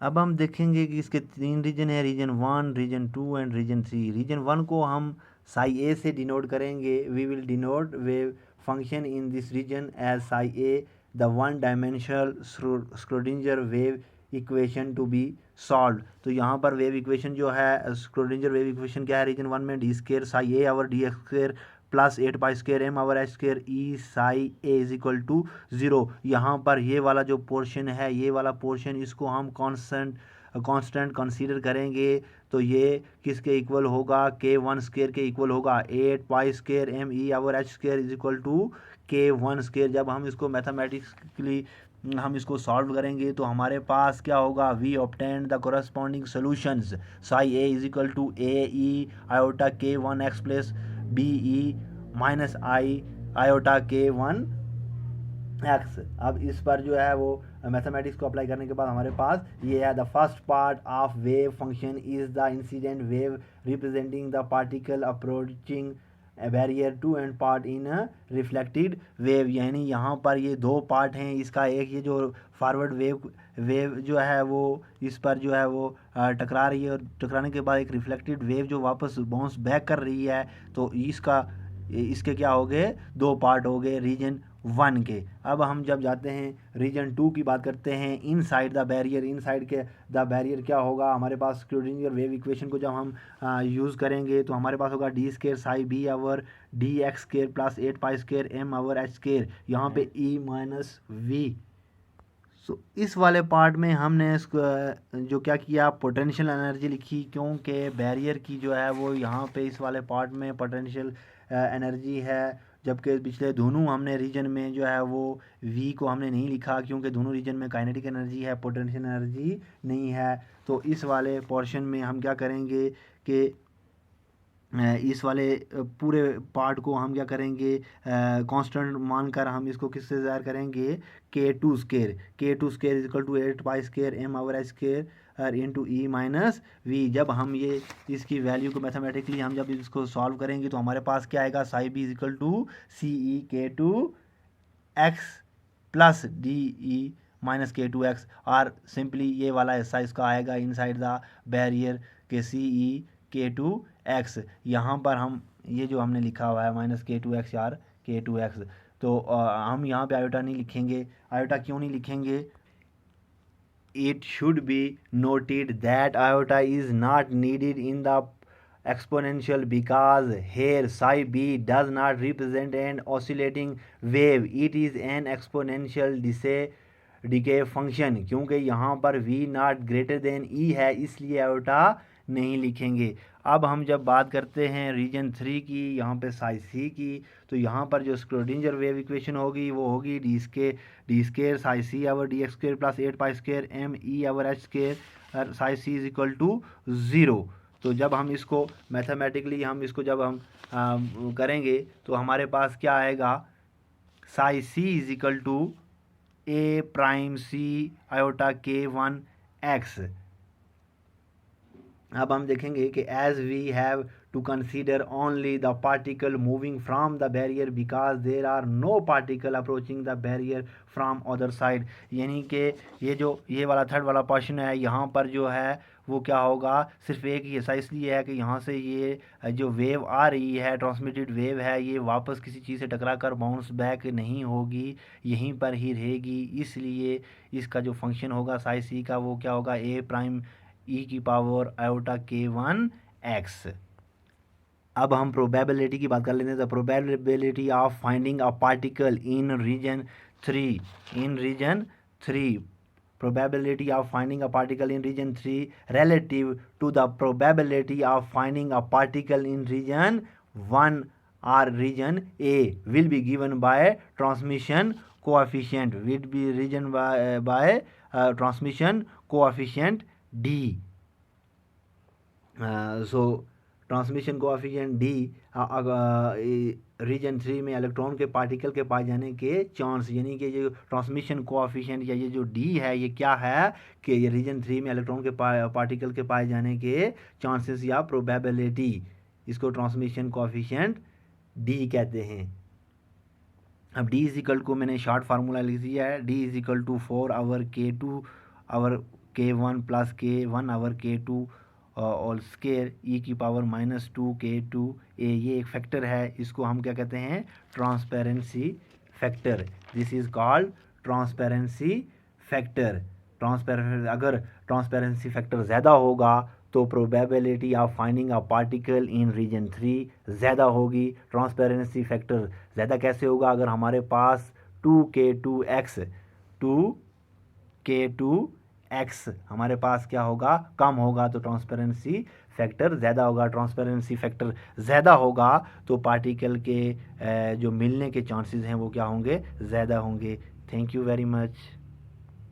अब हम देखेंगे कि इसके 3 रीजन है, region 1, region 2 and region 3। Region 1 को हम साई ए से डिनोट करेंगे। We will denote wave function in this region as psi A, the one dimensional Schrodinger wave equation to be solve. तो यहाँ पर वेव इक्वेशन जो है, स्क्रोडिंजर वेव इक्वेशन क्या है रीजन 1 में, D square psi A over D X square plus 8 pi square M over H square E psi A is equal to 0। यहाँ पर ये वाला जो पोर्शन है, ये वाला पोर्शन, इसको हम कांस्टेंट कंसीडर करेंगे। तो ये किसके इक्वल होगा, k1 स्केयर के इक्वल होगा। 8 pi square M E over H square is equal to k1 square. जब हम इसको मैथमेटिकली हम इसको सॉल्व करेंगे तो हमारे पास क्या होगा, we obtain the corresponding solutions. Psi A is equal to A E iota k1x plus B E minus I iota k1x। अब इस पर जो है वो मैथमेटिक्स को अप्लाई करने के बाद हमारे पास ये है, the first part of wave function is the incident wave representing the particle approaching barrier to and part in reflected wave. यानी यहाँ पर ये दो पार्ट हैं इसका। एक ये जो फॉरवर्ड वेव जो है वो इस पर जो है वो टकरा रही है, और टकराने के बाद एक रिफ्लेक्टेड वेव जो वापस बाउंस बैक कर रही है। तो इसके क्या हो गए, दो पार्ट हो गए रीजन 1 के। अब हम जब जाते हैं रीजन 2 की बात करते हैं, inside the barrier. Inside के द बैरियर क्या होगा, हमारे पास स्क्रोडिंगर वेव इक्वेशन को जब हम यूज़ करेंगे तो हमारे पास होगा D square psi B over D X square plus 8 pi square M over H square, यहाँ पे ई माइनस वी। सो इस वाले पार्ट में हमने जो क्या किया, पोटेंशियल एनर्जी लिखी, क्योंकि बैरियर की जो है वो यहाँ पे इस वाले पार्ट में पोटेंशियल एनर्जी है। जबकि पिछले दोनों हमने रीजन में जो है वो वी को हमने नहीं लिखा, क्योंकि दोनों रीजन में काइनेटिक एनर्जी है, पोटेंशियल एनर्जी नहीं है। तो इस वाले पोर्शन में हम क्या करेंगे कि इस वाले पूरे पार्ट को हम क्या करेंगे, कांस्टेंट मानकर हम इसको किससे ज़ाहिर करेंगे, k2 square. k2 square is equal to 8 pi square M over H square into E minus V. जब हम ये इसकी वैल्यू को मैथमेटिकली हम जब इसको सॉल्व करेंगे तो हमारे पास क्या आएगा, psi B is equal to C E k2 X plus D E minus k2x। और सिंपली ये वाला हिस्सा इसका आएगा इनसाइड द बैरियर के सी ई k2x। यहाँ पर हम ये जो हमने लिखा हुआ है माइनस k2x यार k2x, तो हम यहाँ पे आयोटा नहीं लिखेंगे। आयोटा क्यों नहीं लिखेंगे, it should be noted that iota is not needed in the exponential because here psi b does not represent an oscillating wave, it is an exponential decay function। क्योंकि यहाँ पर v not greater than e है, इसलिए iota नहीं लिखेंगे। अब हम जब बात करते हैं रीजन 3 की, यहाँ पे साई सी की, तो यहाँ पर जो स्क्रोडिंजर वेव इक्वेशन होगी वो होगी D square psi C over D X square plus 8 pi square M E over H square psi C is equal to 0। तो जब हम इसको मैथमेटिकली हम इसको जब हम करेंगे तो हमारे पास क्या आएगा, psi C is equal to A prime C iota k1x। अब हम देखेंगे कि as we have to consider only the particle moving from the barrier because there are no particle approaching the barrier from other side. यानी कि ये वाला third वाला portion है, यहाँ पर जो है वो क्या होगा, सिर्फ एक ही हिस्सा इसलिए है कि यहाँ से ये जो वेव आ रही है, ट्रांसमिटेड वेव है, ये वापस किसी चीज़ से टकरा कर बाउंस बैक नहीं होगी, यहीं पर ही रहेगी। इसलिए इसका जो फंक्शन होगा साई सी का वो क्या होगा, ए प्राइम ई की पावर आयोटा k1x। अब हम प्रोबेबिलिटी की बात कर लेते हैं। The probability of finding a particle in region 3 probability of finding a particle in region 3 relative to the probability of finding a particle in region 1 or region A will be given by transmission coefficient, will be region by transmission coefficient D। So transmission coefficient D reason 3 में electron के particle के पाए जाने के chance, यानी कि जो transmission coefficient या ये जो डी है ये क्या है कि ये रीजन 3 में इलेक्ट्रॉन के पार्टिकल के पाए जाने के चांसेस या प्रोबेबिलिटी, इसको ट्रांसमिशन कोएफिशिएंट डी कहते हैं। अब डी इज इक्वल को मैंने शॉर्ट फार्मूला लिख दिया है, D is equal to 4 over k2 over K1 plus K1 over K2 all square e⁻²K2a, ये एक फैक्टर है, इसको हम क्या कहते हैं, transparency factor. This is called transparency factor. अगर ट्रांसपेरेंसी फैक्टर ज़्यादा होगा तो probability of finding a particle in region 3 ज़्यादा होगी। ट्रांसपेरेंसी फैक्टर ज़्यादा कैसे होगा, अगर हमारे पास 2K2x हमारे पास क्या होगा, कम होगा, तो ट्रांसपेरेंसी फैक्टर ज़्यादा होगा। ट्रांसपेरेंसी फैक्टर ज़्यादा होगा तो पार्टिकल के जो मिलने के चांसेस हैं वो क्या होंगे, ज़्यादा होंगे। Thank you very much.